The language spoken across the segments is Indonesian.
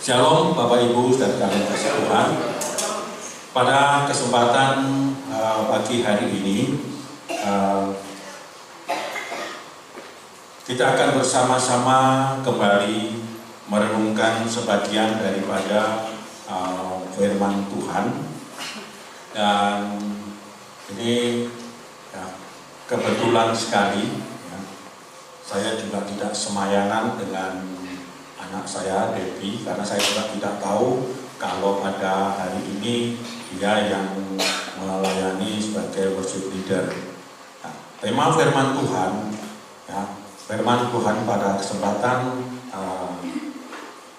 Shalom Bapak Ibu dan kalian kasih Tuhan. Pada kesempatan pagi hari ini kita akan bersama-sama kembali merenungkan sebagian daripada firman Tuhan. Dan ini kebetulan sekali saya juga tidak semayanan dengan anak saya, Debbie, karena saya juga tidak tahu kalau pada hari ini dia yang melayani sebagai worship leader. Tema firman Tuhan, firman Tuhan pada kesempatan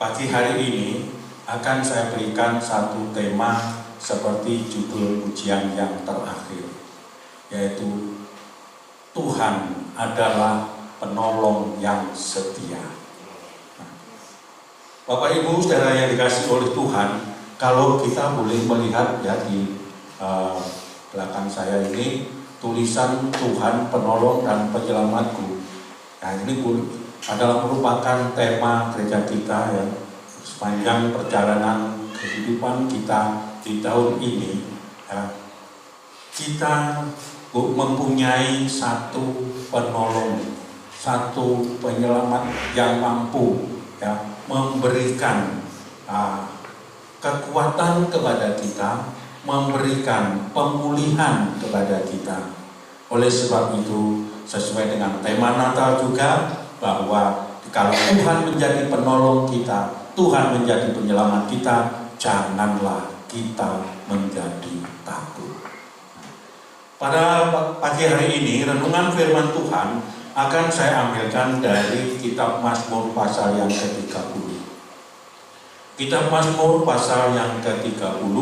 pagi hari ini akan saya berikan satu tema seperti judul ujian yang terakhir, yaitu Tuhan adalah penolong yang setia. Bapak Ibu saudara yang dikasihi oleh Tuhan, kalau kita boleh melihat di belakang saya ini tulisan Tuhan penolong dan penyelamatku. Nah, ini adalah merupakan tema gereja kita sepanjang perjalanan kehidupan kita di tahun ini. Kita mempunyai satu penolong, satu penyelamat yang mampu memberikan kekuatan kepada kita, memberikan pemulihan kepada kita. Oleh sebab itu, sesuai dengan tema Natal juga, bahwa kalau Tuhan menjadi penolong kita, Tuhan menjadi penyelamat kita, janganlah kita menjadi takut. Pada pagi hari ini, renungan firman Tuhan akan saya ambilkan dari kitab Mazmur pasal yang ke-30. Kitab Mazmur pasal yang ke-30,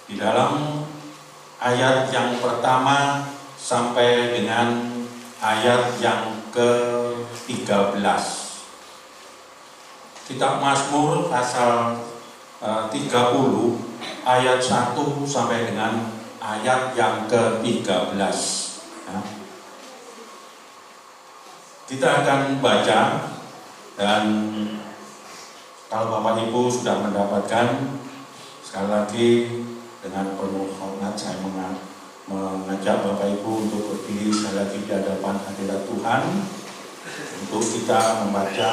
di dalam ayat yang pertama sampai dengan ayat yang ke-13. Kitab Mazmur pasal 30 ayat 1 sampai dengan ayat yang ke-13. Kita akan baca, dan kalau Bapak Ibu sudah mendapatkan, sekali lagi dengan penuh hormat saya mengajak Bapak Ibu untuk berdiri sekali lagi di hadapan hadirat Tuhan untuk kita membaca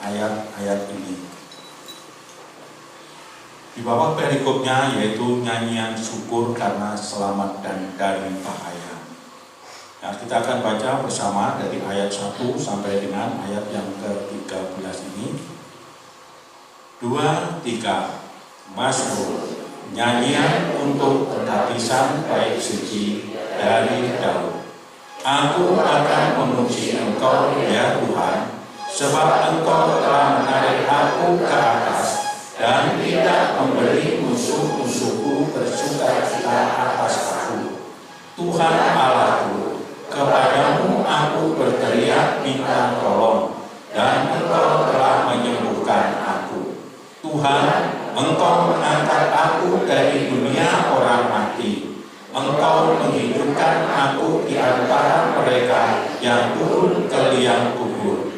ayat-ayat ini. Di bawah perikopnya yaitu nyanyian syukur karena selamat dan dari bahaya. Nah, kita akan baca bersama dari ayat 1 sampai dengan ayat yang ke-13 ini. 2, 3. Mazmur, nyanyian untuk penghabisan bait suci dari Daud. Aku akan memuji Engkau ya Tuhan, sebab Engkau telah menarik aku ke atas dan tidak memberi musuh-musuhku bersukacita atas aku. Tuhan Allahku, kepadamu aku berteriak minta tolong, dan Engkau telah menyembuhkan aku. Tuhan, Engkau mengangkat aku dari dunia orang mati. Engkau menghidupkan aku di antara mereka yang turun ke liang kubur.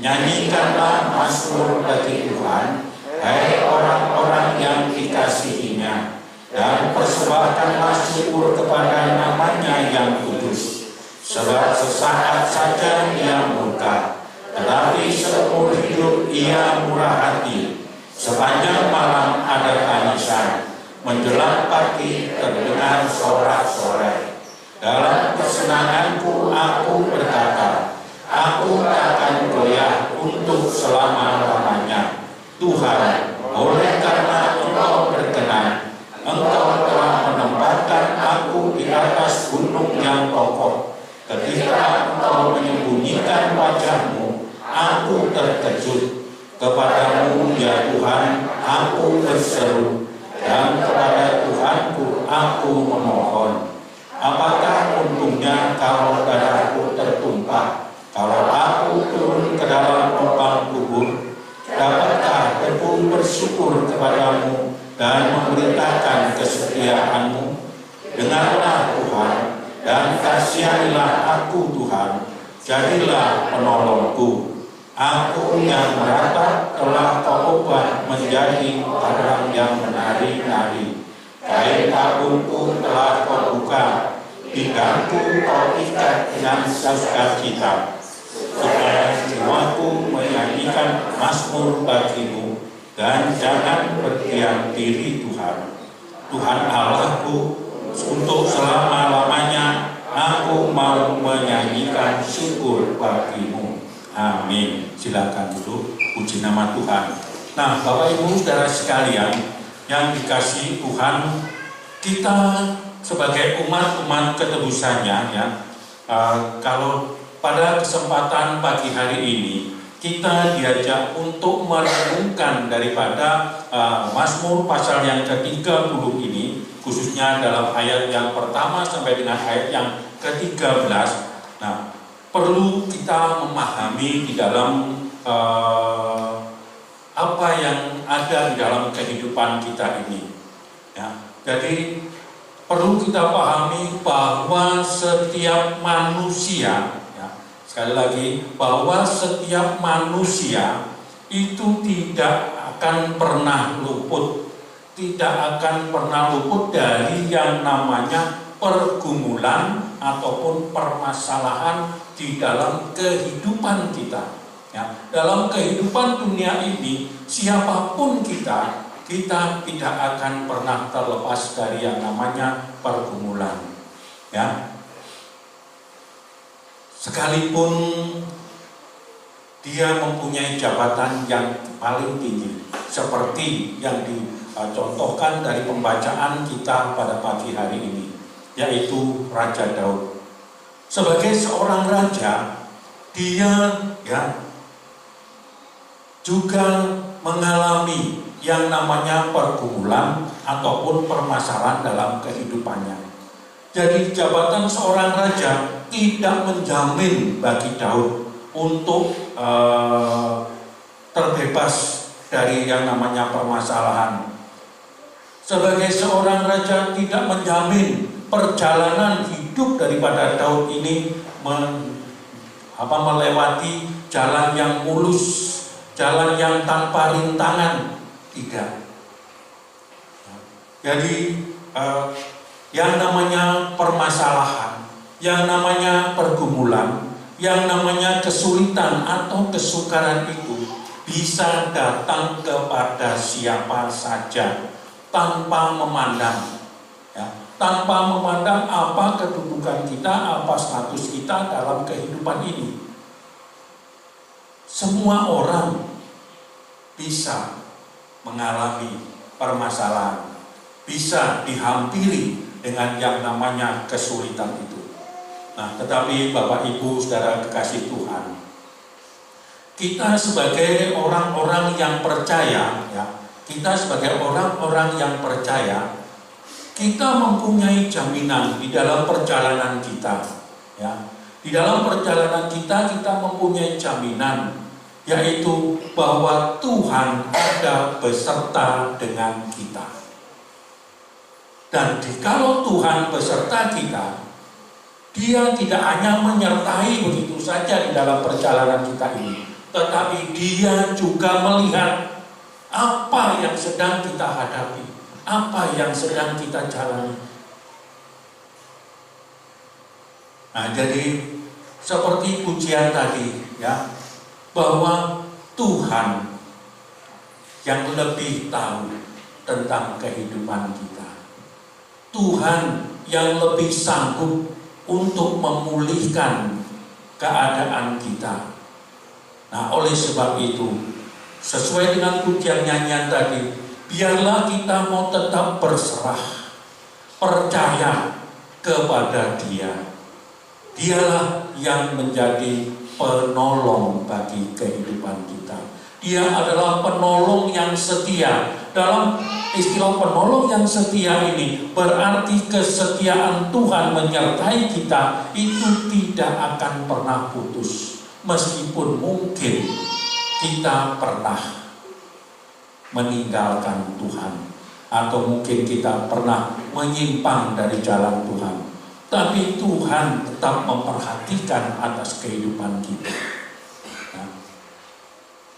Nyanyikanlah mazmur bagi Tuhan, hai orang-orang yang dikasihinya, dan persembahkanlah syukur kepada namanya yang kudus. Sebab sesaat saja ia murka, tetapi seumur hidup ia murah hati. Sepanjang malam ada tangisan, menjelang pagi terdengar sorak-sorai. Dalam kesenanganku aku berkata, aku akan goyah untuk selama-lamanya. Tuhan, oleh karena Engkau berkenan, Engkau telah menempatkan aku di atas gunung yang kokoh. Ketika Engkau menyembunyikan wajah-Mu, aku terkejut. Kepadamu ya Tuhan, aku berseru, dan kepada Tuhanku aku memohon. Apakah untungnya kalau darahku tertumpah, kalau aku turun ke dalam lubang kubur? Dapatkah aku bersyukur kepadamu dan memberitakan kesetiaan-Mu? Dengarlah Tuhan, dan kasihanilah aku Tuhan, jadilah penolongku. Aku yang merata telah kau ubah menjadi barang yang menari-nari. Kain tabungku telah kau buka, pinggangku kau ikat dengan sukacita, supaya jiwaku menyanyikan mazmur bagimu, dan jangan berdiam diri Tuhan. Tuhan Allahku, untuk selama-lamanya aku mau menyanyikan syukur bagimu. Amin. Silakan duduk. Puji nama Tuhan. Nah, Bapak Ibu saudara sekalian yang dikasihi Tuhan, kita sebagai umat-umat ketebusannya ya, kalau pada kesempatan pagi hari ini kita diajak untuk merenungkan daripada Mazmur pasal yang ke-30 ini, khususnya dalam ayat yang pertama sampai dengan ayat yang ke-13. Nah, perlu kita memahami di dalam apa yang ada di dalam kehidupan kita ini. Ya, jadi perlu kita pahami bahwa setiap manusia, ya, sekali lagi, bahwa setiap manusia itu tidak akan pernah luput, dari yang namanya pergumulan ataupun permasalahan di dalam kehidupan kita. Ya, dalam kehidupan dunia ini, siapapun kita tidak akan pernah terlepas dari yang namanya pergumulan. Ya, sekalipun dia mempunyai jabatan yang paling tinggi, seperti yang dicontohkan dari pembacaan kita pada pagi hari ini, yaitu Raja Daud. Sebagai seorang raja, dia ya juga mengalami yang namanya pergumulan ataupun permasalahan dalam kehidupannya. Jadi jabatan seorang raja tidak menjamin bagi Daud untuk terbebas dari yang namanya permasalahan. Sebagai seorang raja tidak menjamin perjalanan hidup daripada Daud ini melewati jalan yang mulus, jalan yang tanpa rintangan, tidak. Jadi yang namanya permasalahan, yang namanya pergumulan, yang namanya kesulitan atau kesukaran itu bisa datang kepada siapa saja tanpa memandang, ya, tanpa memandang apa kedudukan kita, apa status kita dalam kehidupan ini. Semua orang bisa mengalami permasalahan, bisa dihampiri dengan yang namanya kesulitan itu. Nah, tetapi Bapak Ibu saudara kekasih Tuhan, kita sebagai orang-orang yang percaya, ya, kita sebagai orang-orang yang percaya, kita mempunyai jaminan di dalam perjalanan kita, ya. Di dalam perjalanan kita mempunyai jaminan, yaitu bahwa Tuhan ada beserta dengan kita. Dan kalau Tuhan beserta kita, Dia tidak hanya menyertai begitu saja di dalam perjalanan kita ini, tetapi Dia juga melihat apa yang sedang kita hadapi, apa yang sedang kita jalani. Nah, jadi seperti pujian tadi, ya, bahwa Tuhan yang lebih tahu tentang kehidupan kita. Tuhan yang lebih sanggup untuk memulihkan keadaan kita. Nah, oleh sebab itu, sesuai dengan pujian nyanyian tadi, biarlah kita mau tetap berserah, percaya kepada Dia. Dialah yang menjadi penolong bagi kehidupan kita. Dia adalah penolong yang setia. Dalam istilah penolong yang setia ini berarti kesetiaan Tuhan menyertai kita itu tidak akan pernah putus. Meskipun mungkin kita pernah meninggalkan Tuhan, atau mungkin kita pernah menyimpang dari jalan Tuhan, tapi Tuhan tetap memperhatikan atas kehidupan kita. Nah,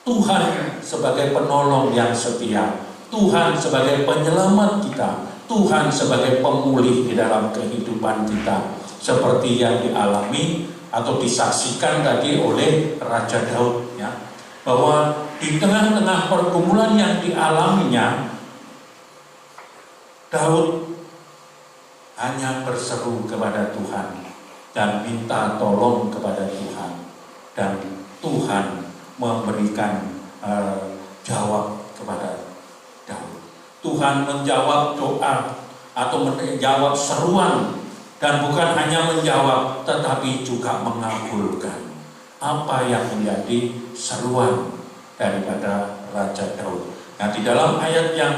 Tuhan sebagai penolong yang setia, Tuhan sebagai penyelamat kita, Tuhan sebagai pemulih di dalam kehidupan kita, seperti yang dialami atau disaksikan tadi oleh Raja Daud, ya, bahwa di tengah-tengah pergumulan yang dialaminya, Daud hanya berseru kepada Tuhan dan minta tolong kepada Tuhan, dan Tuhan memberikan jawab kepada Daud. Tuhan menjawab doa atau menjawab seruan, dan bukan hanya menjawab tetapi juga mengabulkan apa yang menjadi seruan daripada Raja Daud. Nah, di dalam ayat yang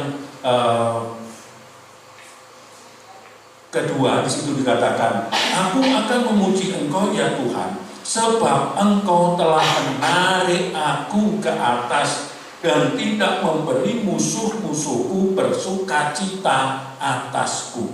kedua di situ dikatakan, "Aku akan memuji Engkau ya Tuhan, sebab Engkau telah menarik aku ke atas dan tidak memberi musuh-musuhku bersukacita atasku."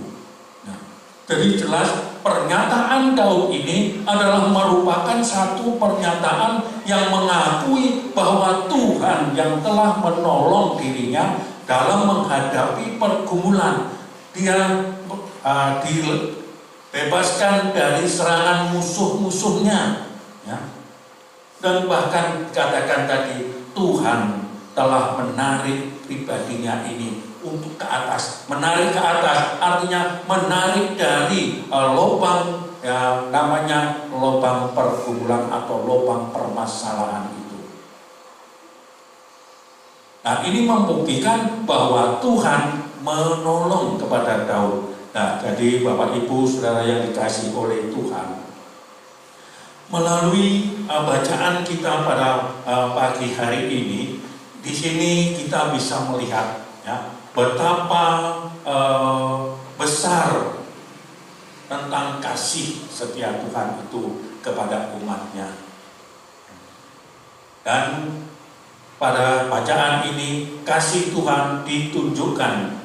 Nah, jadi jelas pernyataan Daud ini adalah merupakan satu pernyataan yang mengakui bahwa Tuhan yang telah menolong dirinya dalam menghadapi pergumulan. Dia dibebaskan dari serangan musuh-musuhnya, ya. Dan bahkan katakan tadi, Tuhan telah menarik pribadinya ini untuk ke atas. Menarik ke atas artinya menarik dari lubang, ya, namanya lubang pergumulan atau lubang permasalahan itu. Nah, ini membuktikan bahwa Tuhan menolong kepada Daud. Nah, jadi Bapak Ibu Saudara yang dikasihi oleh Tuhan, melalui bacaan kita pada pagi hari ini, di sini kita bisa melihat, ya, betapa besar tentang kasih setia Tuhan itu kepada umatnya. Dan pada bacaan ini kasih Tuhan ditunjukkan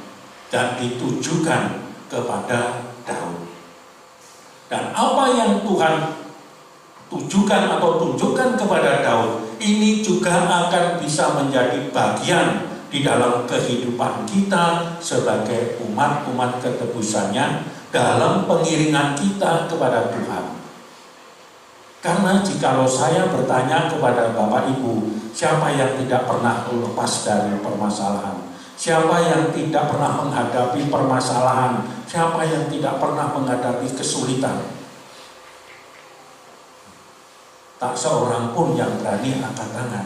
dan ditujukan kepada Daud. Dan apa yang Tuhan tujukan atau tunjukkan kepada Daud ini juga akan bisa menjadi bagian di dalam kehidupan kita sebagai umat-umat ketebusannya dalam pengiringan kita kepada Tuhan. Karena jikalau saya bertanya kepada Bapak Ibu, siapa yang tidak pernah lepas dari permasalahan? Siapa yang tidak pernah menghadapi permasalahan? Siapa yang tidak pernah menghadapi kesulitan? Tak seorang pun yang berani angkat tangan.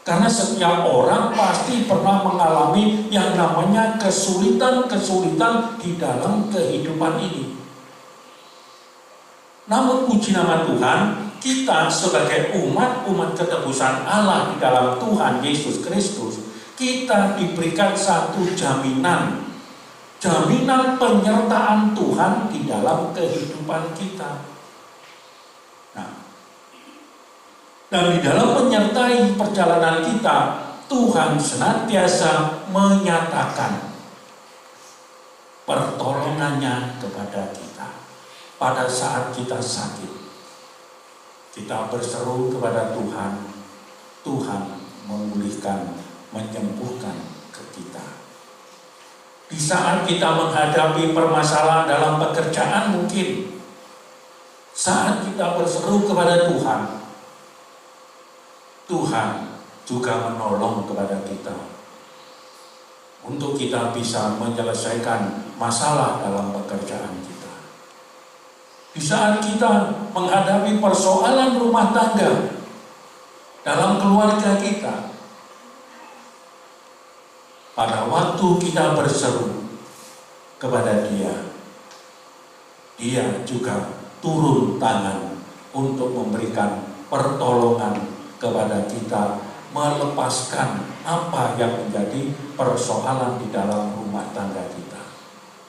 Karena setiap orang pasti pernah mengalami yang namanya kesulitan-kesulitan di dalam kehidupan ini. Namun puji nama Tuhan, kita sebagai umat ketebusan Allah di dalam Tuhan Yesus Kristus, kita diberikan satu jaminan penyertaan Tuhan di dalam kehidupan kita. Nah, dan di dalam menyertai perjalanan kita, Tuhan senantiasa menyatakan pertolongannya kepada kita. Pada saat kita sakit, kita berseru kepada Tuhan, Tuhan memulihkan, menyembuhkan ke kita. Di saat kita menghadapi permasalahan dalam pekerjaan mungkin, saat kita berseru kepada Tuhan, Tuhan juga menolong kepada kita untuk kita bisa menyelesaikan masalah dalam pekerjaan kita. Di saat kita menghadapi persoalan rumah tangga dalam keluarga kita, pada waktu kita berseru kepada Dia, Dia juga turun tangan untuk memberikan pertolongan kepada kita, melepaskan apa yang menjadi persoalan di dalam rumah tangga kita.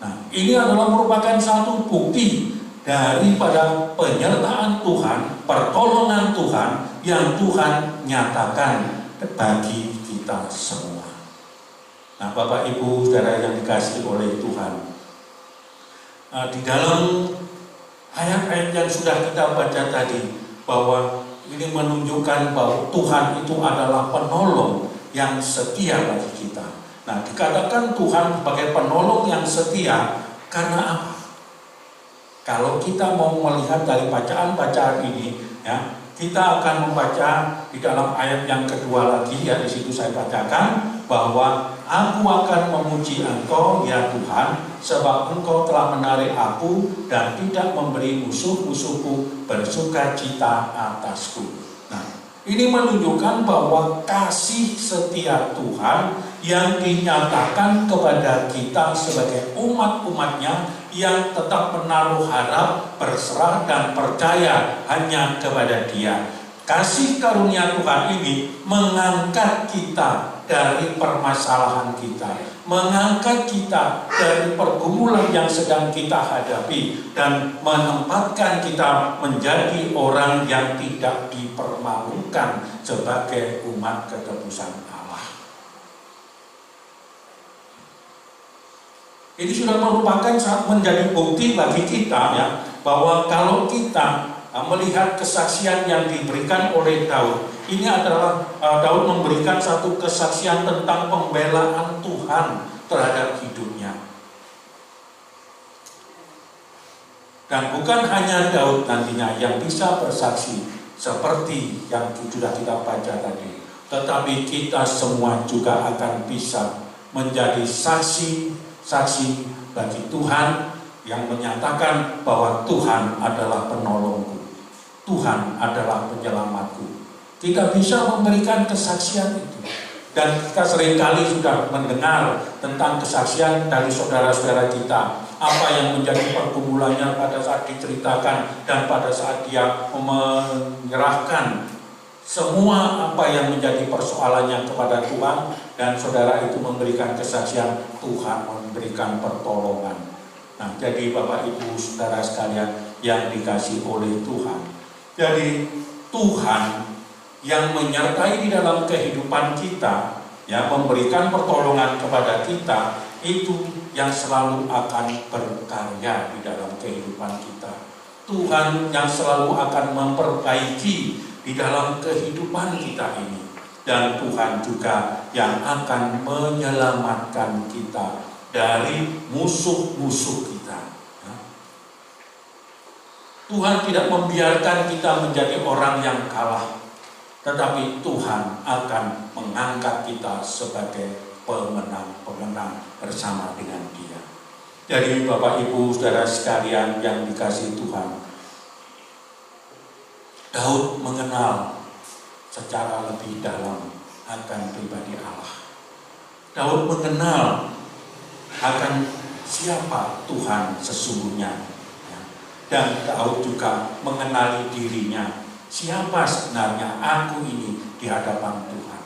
Nah, ini adalah merupakan satu bukti daripada penyertaan Tuhan, pertolongan Tuhan yang Tuhan nyatakan bagi kita semua. Nah, Bapak Ibu Saudara yang dikasihi oleh Tuhan, di dalam ayat-ayat yang sudah kita baca tadi, bahwa ini menunjukkan bahwa Tuhan itu adalah penolong yang setia bagi kita. Nah, dikatakan Tuhan sebagai penolong yang setia karena apa? Kalau kita mau melihat dari bacaan-bacaan ini, ya, kita akan membaca di dalam ayat yang kedua lagi, ya, di situ saya bacakan bahwa aku akan memuji Engkau ya Tuhan, sebab Engkau telah menarik aku dan tidak memberi musuh-musuhku bersuka cita atasku. Nah, ini menunjukkan bahwa kasih setia Tuhan yang dinyatakan kepada kita sebagai umat-umatnya yang tetap menaruh harap, berserah dan percaya hanya kepada Dia. Kasih karunia Tuhan ini mengangkat kita dari permasalahan kita, mengangkat kita dari pergumulan yang sedang kita hadapi, dan menempatkan kita menjadi orang yang tidak dipermalukan sebagai umat ketebusan Allah. Ini sudah merupakan menjadi bukti bagi kita, ya, bahwa kalau kita melihat kesaksian yang diberikan oleh Daud, ini adalah Daud memberikan satu kesaksian tentang pembelaan Tuhan terhadap hidupnya. Dan bukan hanya Daud nantinya yang bisa bersaksi seperti yang sudah kita baca tadi, tetapi kita semua juga akan bisa menjadi saksi bagi Tuhan yang menyatakan bahwa Tuhan adalah penolongku, Tuhan adalah penyelamatku. Kita bisa memberikan kesaksian itu. Dan kita seringkali sudah mendengar tentang kesaksian dari saudara-saudara kita, apa yang menjadi pergumulannya pada saat diceritakan dan pada saat dia menyerahkan semua apa yang menjadi persoalannya kepada Tuhan, dan saudara itu memberikan kesaksian, Tuhan memberikan pertolongan. Nah, jadi Bapak Ibu saudara sekalian yang dikasihi oleh Tuhan, jadi Tuhan yang menyertai di dalam kehidupan kita, ya, memberikan pertolongan kepada kita, itu yang selalu akan berkarya di dalam kehidupan kita. Tuhan yang selalu akan memperbaiki di dalam kehidupan kita ini, dan Tuhan juga yang akan menyelamatkan kita dari musuh-musuh kita. Tuhan tidak membiarkan kita menjadi orang yang kalah, tetapi Tuhan akan mengangkat kita sebagai pemenang-pemenang bersama dengan Dia. Jadi Bapak Ibu saudara sekalian yang dikasihi Tuhan, Daud mengenal secara lebih dalam akan pribadi Allah. Daud mengenal akan siapa Tuhan sesungguhnya. Dan Daud juga mengenali dirinya, siapa sebenarnya aku ini di hadapan Tuhan.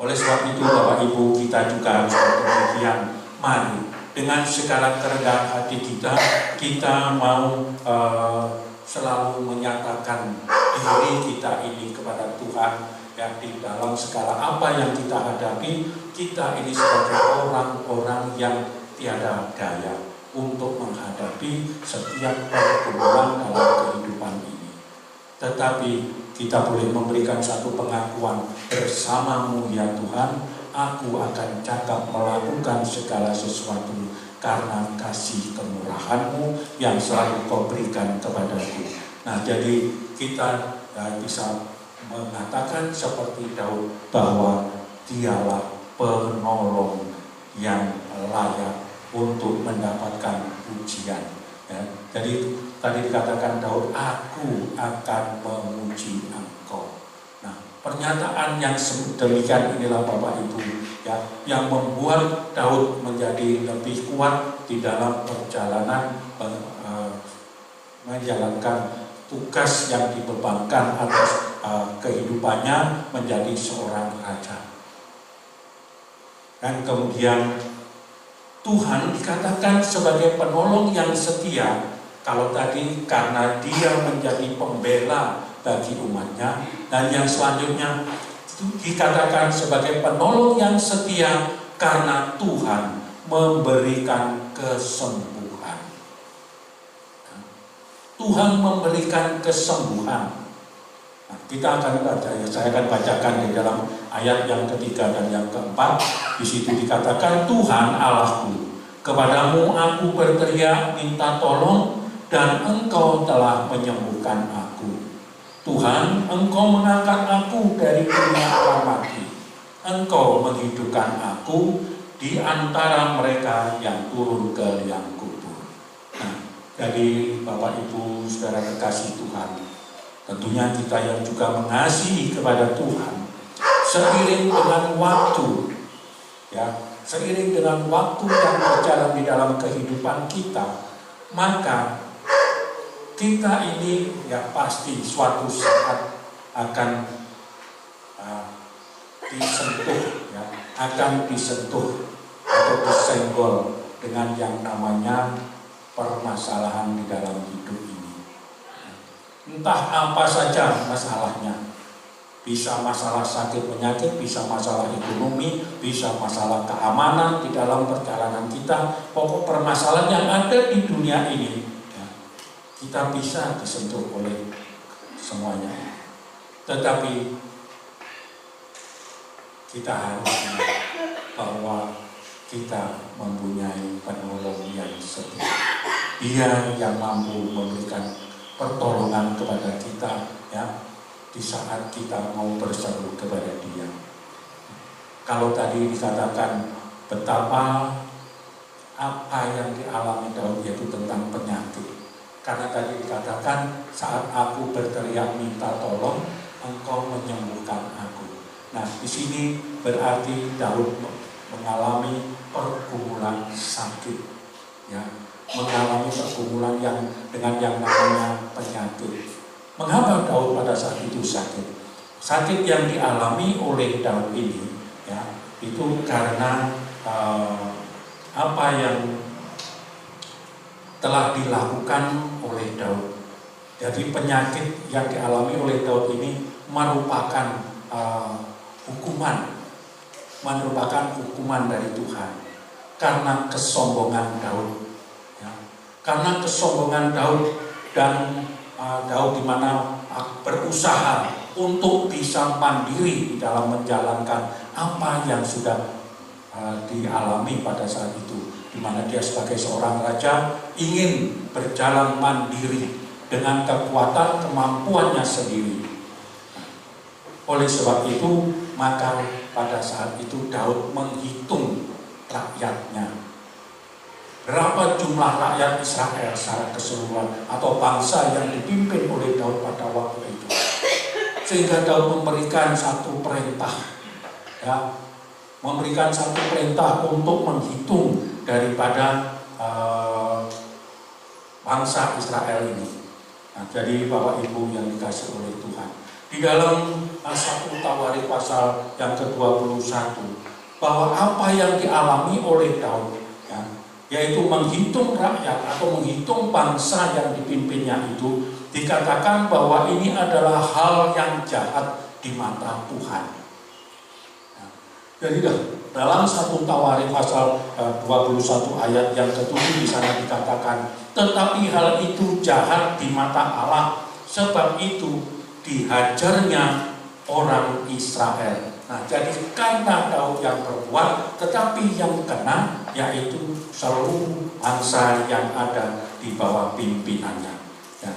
Oleh sebab itu Bapak Ibu, kita juga harus demikian. Mari dengan segala kerendahan hati kita mau selalu menyatakan diri kita ini kepada Tuhan, yang di dalam segala apa yang kita hadapi, kita ini sebagai orang-orang yang tiada daya untuk menghadapi setiap pergumulan dalam kehidupan ini. Tetapi kita boleh memberikan satu pengakuan, bersamamu ya Tuhan, aku akan cakap melakukan segala sesuatu karena kasih kemurahan-Mu yang selalu Kau berikan kepadaku. Nah, jadi kita bisa mengatakan seperti Daud bahwa Dialah penolong yang layak untuk mendapatkan pujian. Ya. Jadi tadi dikatakan Daud, aku akan memuji Engkau. Nah, pernyataan yang demikian inilah Bapak Ibu, ya, yang membuat Daud menjadi lebih kuat di dalam perjalanan menjalankan tugas yang dibebankan atas kehidupannya menjadi seorang raja. Dan kemudian Tuhan dikatakan sebagai penolong yang setia. Kalau tadi karena Dia menjadi pembela bagi umatnya, dan yang selanjutnya dikatakan sebagai penolong yang setia karena Tuhan memberikan kesembuhan. Tuhan memberikan kesembuhan. Nah, kita akan baca, ya, saya akan bacakan di dalam ayat yang ketiga dan yang keempat. Di situ dikatakan, Tuhan Allahku, kepadamu aku berteriak minta tolong, dan Engkau telah menyembuhkan aku. Tuhan, Engkau mengangkat aku dari dunia orang mati. Engkau menghidupkan aku di antara mereka yang turun ke liang kubur. Nah, jadi Bapak Ibu Saudara kekasih Tuhan, tentunya kita yang juga mengasihi kepada Tuhan, seiring dengan waktu, ya, seiring dengan waktu yang berjalan di dalam kehidupan kita, maka kita ini ya pasti suatu saat akan disentuh, ya, akan disentuh atau disenggol dengan yang namanya permasalahan di dalam hidup ini. Entah apa saja masalahnya, bisa masalah sakit penyakit, bisa masalah ekonomi, bisa masalah keamanan di dalam perjalanan kita. Pokok permasalahan yang ada di dunia ini, ya, kita bisa disentuh oleh semuanya. Tetapi kita harus ingat bahwa kita mempunyai penolong yang setia. Dia yang mampu memberikan pertolongan kepada kita, ya, di saat kita mau berseru kepada Dia. Kalau tadi dikatakan betapa apa yang dialami Daud yaitu tentang penyakit. Karena tadi dikatakan saat aku berteriak minta tolong, Engkau menyembuhkan aku. Nah, di sini berarti Daud mengalami pergumulan sakit, ya, mengalami pergumulan yang dengan yang namanya penyakit. Mengapa Daud pada saat itu sakit? Sakit yang dialami oleh Daud ini, ya, itu karena apa yang telah dilakukan oleh Daud. Jadi penyakit yang dialami oleh Daud ini merupakan hukuman dari Tuhan karena kesombongan Daud, ya. Karena kesombongan Daud dan Daud di mana berusaha untuk bisa mandiri di dalam menjalankan apa yang sudah dialami pada saat itu, di mana dia sebagai seorang raja ingin berjalan mandiri dengan kekuatan kemampuannya sendiri. Oleh sebab itu, maka pada saat itu Daud menghitung rakyatnya. Berapa jumlah rakyat Israel secara keseluruhan atau bangsa yang dipimpin oleh Daud pada waktu itu. Sehingga Daud memberikan satu perintah, ya, memberikan satu perintah untuk menghitung daripada bangsa Israel ini. Nah, jadi Bapak Ibu yang dikasihi oleh Tuhan, di dalam 1 Tawarik pasal yang ke-21, bahwa apa yang dialami oleh Daud, ya, yaitu menghitung rakyat atau menghitung bangsa yang dipimpinnya itu, dikatakan bahwa ini adalah hal yang jahat di mata Tuhan. Nah, jadi dalam 1 Tawarik pasal 21 ayat yang ke-7 di sana dikatakan, tetapi hal itu jahat di mata Allah, sebab itu dihajarnya orang Israel. Nah, jadi karena Daud yang berbuat, tetapi yang kena yaitu seluruh bangsa yang ada di bawah pimpinannya. Ya.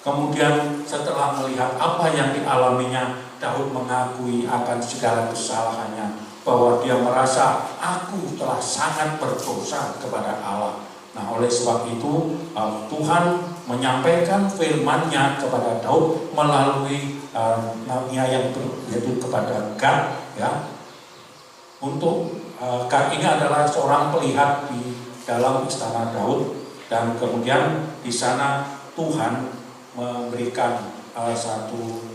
Kemudian setelah melihat apa yang dialaminya, Daud mengakui akan segala kesalahannya, bahwa dia merasa aku telah sangat berdosa kepada Allah. Nah, oleh sebab itu Tuhan menyampaikan firman-Nya kepada Daud melalui nabi-Nya yaitu kepada Gad, ya. Untuk Gad ini adalah seorang pelihat di dalam istana Daud, dan kemudian di sana Tuhan memberikan satu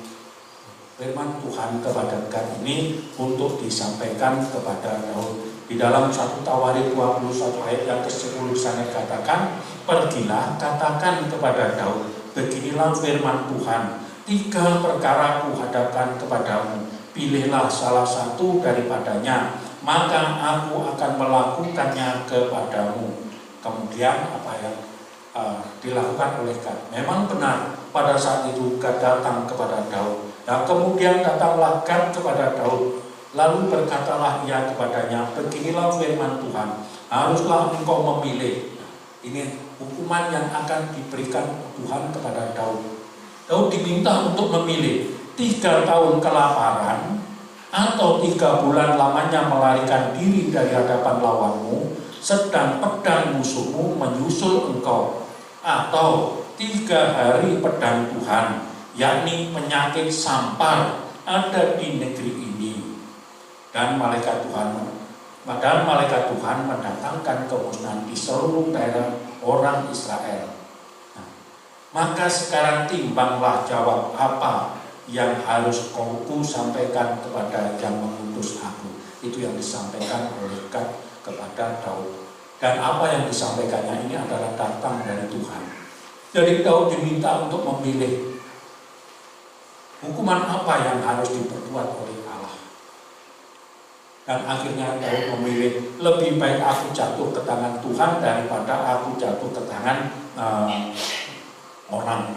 firman Tuhan kepada Gad ini untuk disampaikan kepada Daud. Di dalam 1 Tawarik 21 ayat yang ke-10 sana dikatakan, pergilah katakan kepada Daud, beginilah firman Tuhan, 3 perkara kuhadapkan kepadamu, pilihlah salah satu daripadanya, maka aku akan melakukannya kepadamu. Kemudian apa yang dilakukan oleh Gad. Memang benar pada saat itu Gad datang kepada Daud. Dan kemudian datanglah Gad kepada Daud. Lalu berkatalah ia kepadanya, beginilah firman Tuhan, haruslah engkau memilih. Ini hukuman yang akan diberikan Tuhan kepada Daud. Daud diminta untuk memilih 3 tahun kelaparan atau 3 bulan lamanya melarikan diri dari hadapan lawanmu, sedang pedang musuhmu menyusul engkau, atau 3 hari pedang Tuhan, yakni penyakit sampar ada di negeri ini. Dan malaikat Tuhan mendatangkan kemusnahan di seluruh daerah orang Israel. Nah, maka sekarang timbanglah jawab apa yang harus ku sampaikan kepada yang mengutus aku. Itu yang disampaikan oleh Gad kepada Daud. Dan apa yang disampaikannya ini adalah datang dari Tuhan. Jadi Daud diminta untuk memilih hukuman apa yang harus diperbuat oleh Allah. Dan akhirnya Daud memilih, lebih baik aku jatuh ke tangan Tuhan daripada aku jatuh ke tangan orang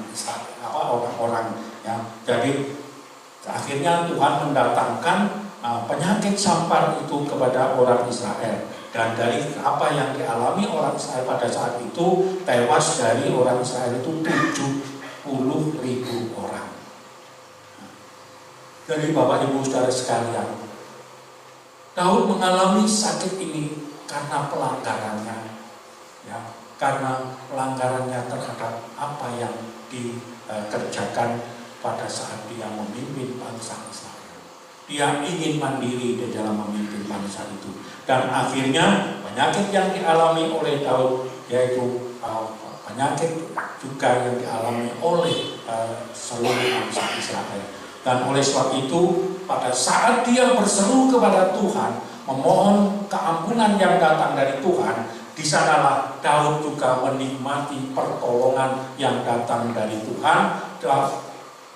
ya. Jadi akhirnya Tuhan mendatangkan penyakit sampar itu kepada orang Israel. Dan dari apa yang dialami orang Israel pada saat itu, tewas dari orang Israel itu 70.000 orang. Jadi Bapak Ibu Saudara sekalian, Daud mengalami sakit ini karena pelanggarannya, ya, karena pelanggarannya terhadap apa yang dikerjakan pada saat dia memimpin bangsa Israel. Dia ingin mandiri di dalam memimpin bangsa itu, dan akhirnya penyakit yang dialami oleh Daud, yaitu penyakit juga yang dialami oleh seluruh bangsa Israel. Dan oleh sebab itu, pada saat dia berseru kepada Tuhan, memohon keampunan yang datang dari Tuhan, di sanalah Daud juga menikmati pertolongan yang datang dari Tuhan.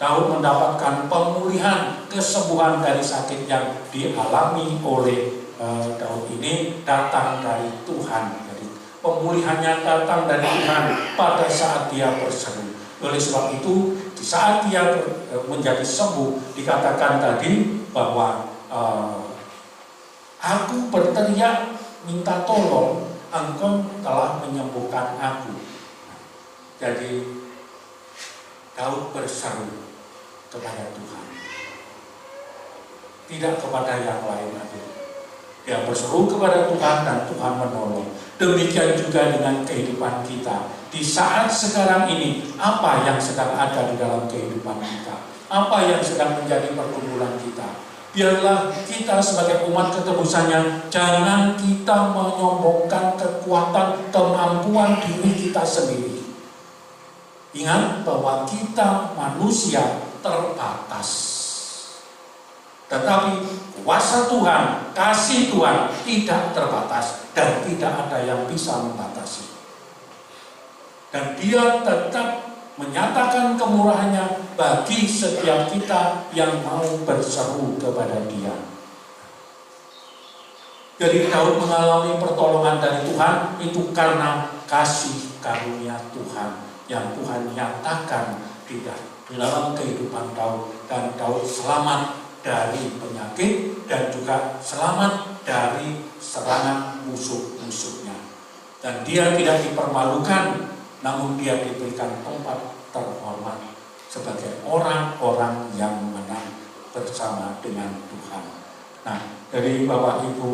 Daud mendapatkan pemulihan, kesembuhan dari sakit yang dialami oleh Daud ini datang dari Tuhan. Jadi pemulihannya datang dari Tuhan pada saat dia berseru. Oleh sebab itu, di saat dia menjadi sembuh, dikatakan tadi bahwa aku berteriak minta tolong, engkau telah menyembuhkan aku. Jadi Daud berseru kepada Tuhan, tidak kepada yang lain lagi. Dia berseru kepada Tuhan dan Tuhan menolong. Demikian juga dengan kehidupan kita. Di saat sekarang ini, apa yang sedang ada di dalam kehidupan kita? Apa yang sedang menjadi pergumulan kita? Biarlah kita sebagai umat ketebusannya, jangan kita menyombongkan kekuatan, kemampuan diri kita sendiri. Ingat bahwa kita manusia terbatas. Tetapi kuasa Tuhan, kasih Tuhan tidak terbatas dan tidak ada yang bisa membatasi. Dan Dia tetap menyatakan kemurahannya bagi setiap kita yang mau berseru kepada Dia. Jadi Daud mengalami pertolongan dari Tuhan itu karena kasih karunia Tuhan yang Tuhan nyatakan di dalam kehidupan Daud, dan Daud selamat dari penyakit dan juga selamat dari serangan musuh-musuhnya. Dan dia tidak dipermalukan, namun dia diberikan tempat terhormat sebagai orang-orang yang menang bersama dengan Tuhan. Nah, dari Bapak Ibu,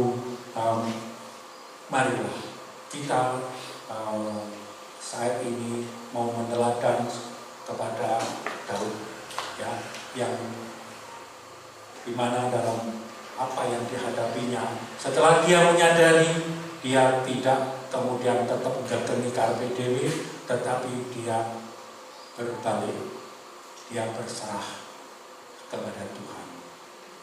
marilah kita saat ini mau meneladan kepada Daud, ya, yang dimana dalam apa yang dihadapinya, setelah dia menyadari, dia tidak kemudian tetap gegeni karpe dewi, tetapi dia berbalik, dia berserah kepada Tuhan.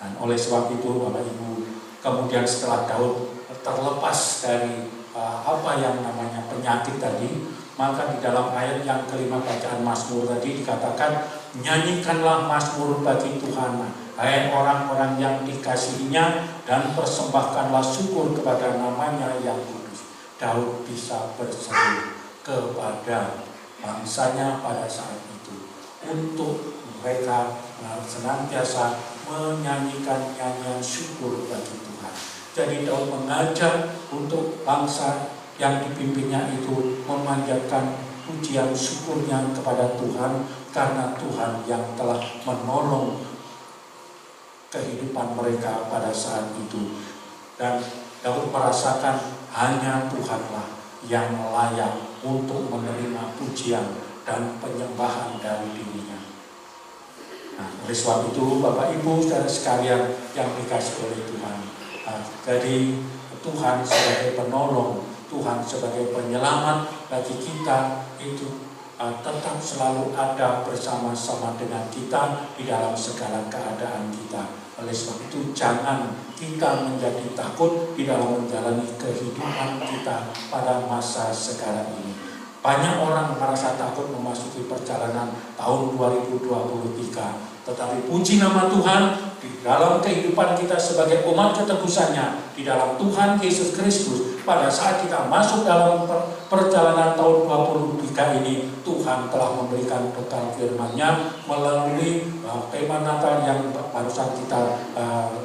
Dan oleh sebab itu Bapak Ibu, kemudian setelah Daud terlepas dari apa yang namanya penyakit tadi, maka di dalam ayat yang kelima bacaan Mazmur tadi dikatakan, nyanyikanlah Mazmur bagi Tuhan, hai orang-orang yang dikasihinya, dan persembahkanlah syukur kepada namanya yang kudus. Daud bisa berseru kepada bangsanya pada saat itu, untuk mereka senantiasa menyanyikan nyanyian syukur bagi Tuhan. Jadi Daud mengajak untuk bangsa yang dipimpinnya itu memanjatkan pujian syukurnya kepada Tuhan, karena Tuhan yang telah menolong kehidupan mereka pada saat itu. Dan Daud merasakan hanya Tuhanlah yang layak untuk menerima pujian dan penyembahan dari dirinya. Nah, oleh sebab itu Bapak Ibu saudara sekalian yang dikasihi oleh Tuhan, jadi Tuhan sebagai penolong, Tuhan sebagai penyelamat bagi kita itu tetap selalu ada bersama-sama dengan kita di dalam segala keadaan kita. Oleh sebab itu jangan kita menjadi takut di dalam menjalani kehidupan kita pada masa sekarang ini. Banyak orang merasa takut memasuki perjalanan tahun 2023. Tetapi puji nama Tuhan, di dalam kehidupan kita sebagai umat ketegusannya, di dalam Tuhan Yesus Kristus, pada saat kita masuk dalam perjalanan tahun 2023 ini, Tuhan telah memberikan bekal firman-Nya melalui tema Natal yang barusan kita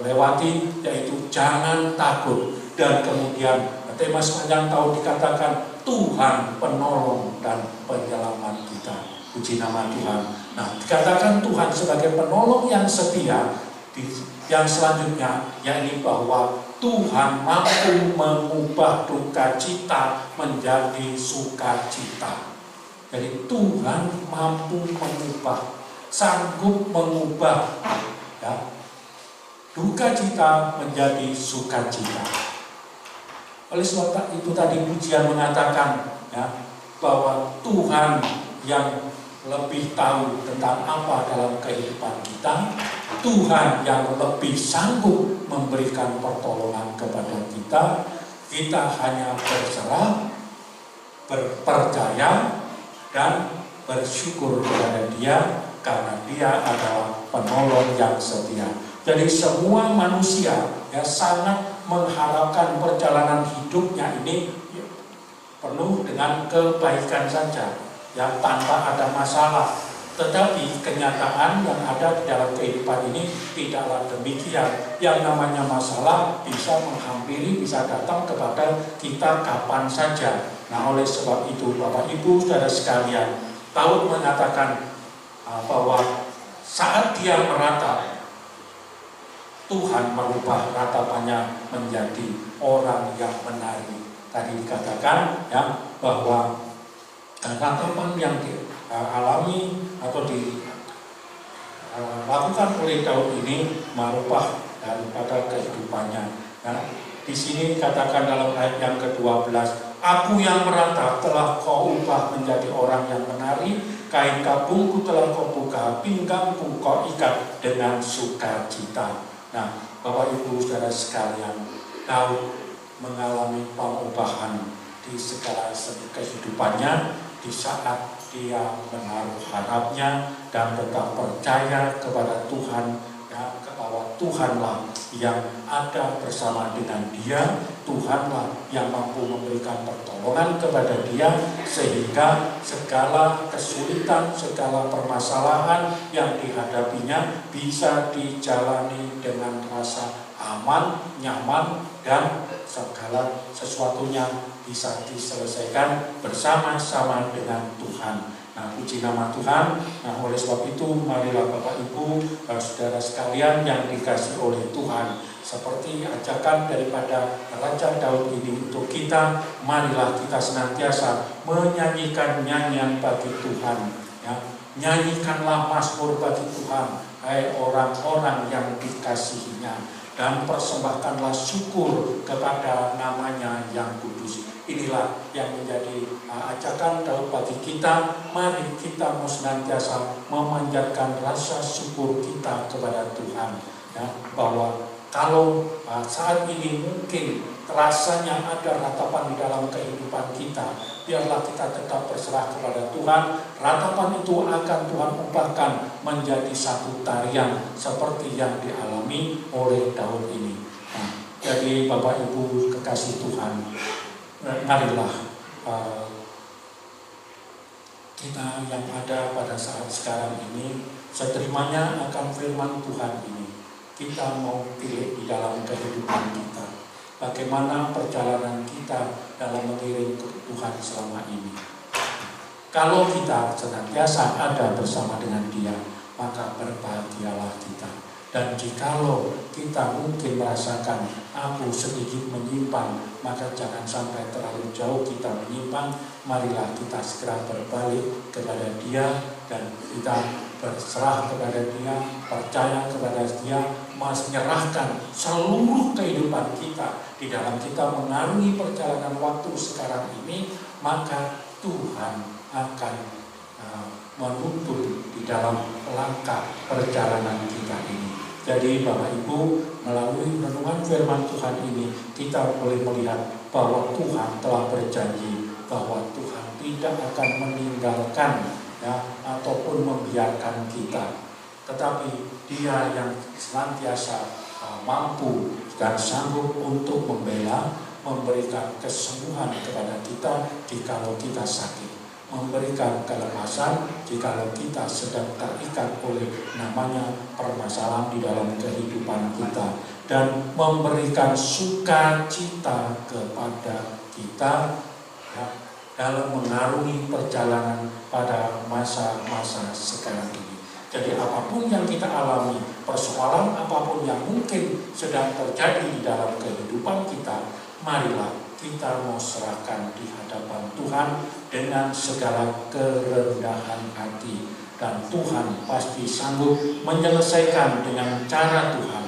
lewati, yaitu jangan takut. Dan kemudian tema sepanjang tahun dikatakan Tuhan penolong dan penyelamat kita. Puji nama Tuhan. Nah, dikatakan Tuhan sebagai penolong yang setia. Yang selanjutnya, yakni bahwa Tuhan mampu mengubah duka cita menjadi sukacita. Jadi Tuhan mampu mengubah, sanggup mengubah duka cita menjadi sukacita. Oleh sebab itu tadi pujian mengatakan bahwa Tuhan yang lebih tahu tentang apa dalam kehidupan kita, Tuhan yang lebih sanggup memberikan pertolongan kepada kita. Kita hanya berserah, percaya, dan bersyukur kepada Dia, karena Dia adalah penolong yang setia. Jadi semua manusia sangat mengharapkan perjalanan hidupnya ini penuh dengan kebaikan saja, tanpa ada masalah. Tetapi kenyataan yang ada di dalam kehidupan ini tidaklah demikian. Yang namanya masalah bisa menghampiri, bisa datang kepada kita kapan saja. Nah, oleh sebab itu Bapak Ibu saudara sekalian, Daud mengatakan bahwa saat dia meratap, Tuhan merubah ratapannya menjadi orang yang menari. Tadi dikatakan bahwa ratapan yang dialami atau dilakukan oleh Daud ini merubah daripada kehidupannya. Di sini dikatakan dalam ayat yang ke-12, aku yang meratap telah kau ubah menjadi orang yang menari, kain kabungku telah kau buka, pinggangku kau ikat dengan sukacita. Nah, Bapak Ibu saudara sekalian, Daud mengalami pengubahan di segala segi kehidupannya di saat dia menaruh harapnya dan tetap percaya kepada Tuhan, bahwa Tuhanlah yang ada bersama dengan dia, Tuhanlah yang mampu memberikan pertolongan kepada dia, sehingga segala kesulitan, segala permasalahan yang dihadapinya bisa dijalani dengan rasa aman, nyaman, dan segala sesuatunya bisa diselesaikan bersama-sama dengan Tuhan. Nah, puji nama Tuhan. Nah, oleh sebab itu marilah Bapak Ibu, saudara sekalian yang dikasihi oleh Tuhan, seperti ajakan daripada Raja Daud ini untuk kita, marilah kita senantiasa menyanyikan nyanyian bagi Tuhan. Nyanyikanlah mazmur bagi Tuhan, hai orang-orang yang dikasihinya, dan persembahkanlah syukur kepada namanya yang kudus. Inilah yang menjadi ajakan Daud bagi kita. Mari kita mau senantiasa memanjatkan rasa syukur kita kepada Tuhan, bahwa kalau saat ini mungkin rasanya ada ratapan di dalam kehidupan kita, biarlah kita tetap berserah kepada Tuhan. Ratapan itu akan Tuhan ubahkan menjadi satu tarian seperti yang dialami oleh Daud ini. Jadi Bapak Ibu kekasih Tuhan, marilah kita yang ada pada saat sekarang ini, seterimanya akan firman Tuhan ini, kita mau pilih di dalam kehidupan kita. Bagaimana perjalanan kita dalam mengiring Tuhan selama ini. Kalau kita senantiasa ada bersama dengan Dia, maka berbahagialah kita. Dan jikalau kita mungkin merasakan aku sedikit menyimpang, maka jangan sampai terlalu jauh kita menyimpang. Marilah kita segera berbalik kepada Dia dan kita berserah kepada Dia, percaya kepada Dia, menyerahkan seluruh kehidupan kita di dalam kita mengarungi perjalanan waktu sekarang ini. Maka Tuhan akan menuntun di dalam langkah perjalanan kita ini. Jadi Bapak Ibu, melalui renungan firman Tuhan ini, kita boleh melihat bahwa Tuhan telah berjanji bahwa Tuhan tidak akan meninggalkan ataupun membiarkan kita. Tetapi Dia yang senantiasa mampu dan sanggup untuk membela, memberikan kesembuhan kepada kita jikalau kita sakit, memberikan kelepasan jikalau kita sedang terikat oleh namanya permasalahan di dalam kehidupan kita, dan memberikan sukacita kepada kita dalam mengarungi perjalanan pada masa-masa sekarang ini. Jadi apapun yang kita alami, persoalan apapun yang mungkin sedang terjadi di dalam kehidupan kita, marilah kita mau serahkan di hadapan Tuhan dengan segala kerendahan hati. Dan Tuhan pasti sanggup menyelesaikan dengan cara Tuhan.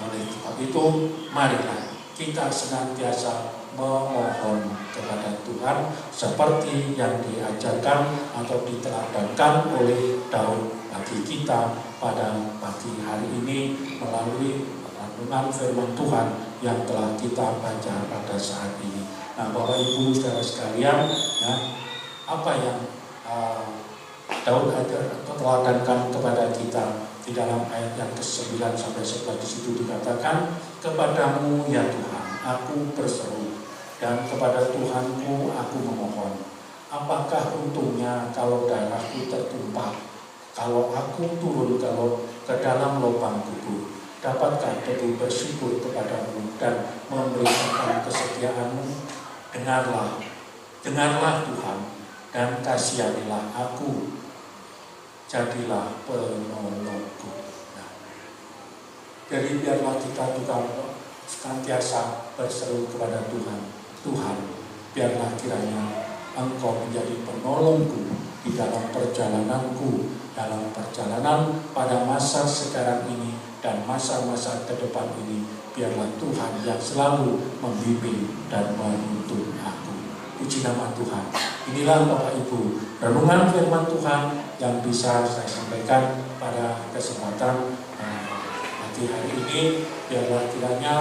Oleh sebab itu, marilah kita senantiasa memohon kepada Tuhan seperti yang diajarkan atau diteladankan oleh Daud bagi kita pada pagi hari ini melalui renungan firman Tuhan yang telah kita baca pada saat ini. Nah, Bapak Ibu saudara sekalian, apa yang Daud teladankan kepada kita di dalam ayat yang ke-9 sampai 11 di situ dikatakan, kepadamu ya Tuhan aku berseru, dan kepada Tuhanku aku memohon. Apakah untungnya kalau darahku tertumpah, kalau aku turun ke dalam lubang kubur? Dapatkah debu bersyukur kepadamu dan memberitakan kesetiaanmu? Dengarlah Tuhan, dan kasihanilah aku, jadilah penolongku. Jadi biarlah kita juga senantiasa berseru kepada Tuhan. Tuhan, biarlah kiranya Engkau menjadi penolongku di dalam perjalananku, dalam perjalanan pada masa sekarang ini dan masa-masa ke depan ini. Biarlah Tuhan yang selalu membimbing dan menuntun aku. Puji nama Tuhan. Inilah Bapak Ibu renungan firman Tuhan yang bisa saya sampaikan pada kesempatan pagi hari ini. Biarlah kiranya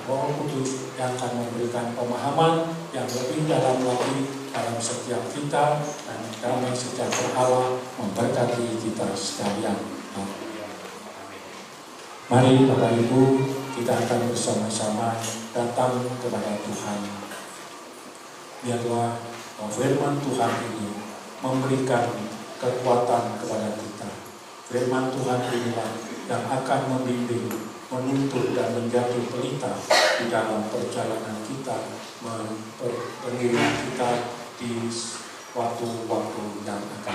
Roh Kudus yang akan memberikan pemahaman yang lebih dalam lagi dalam setiap kita, dan damai sejahtera Allah memberkati kita sekalian. Mari Bapak Ibu, kita akan bersama-sama datang kepada Tuhan. Biarlah firman Tuhan ini memberikan kekuatan kepada kita. Firman Tuhan inilah yang akan membimbing, menuntun dan menjadi pelita di dalam perjalanan kita, mengiring kita di waktu-waktu yang akan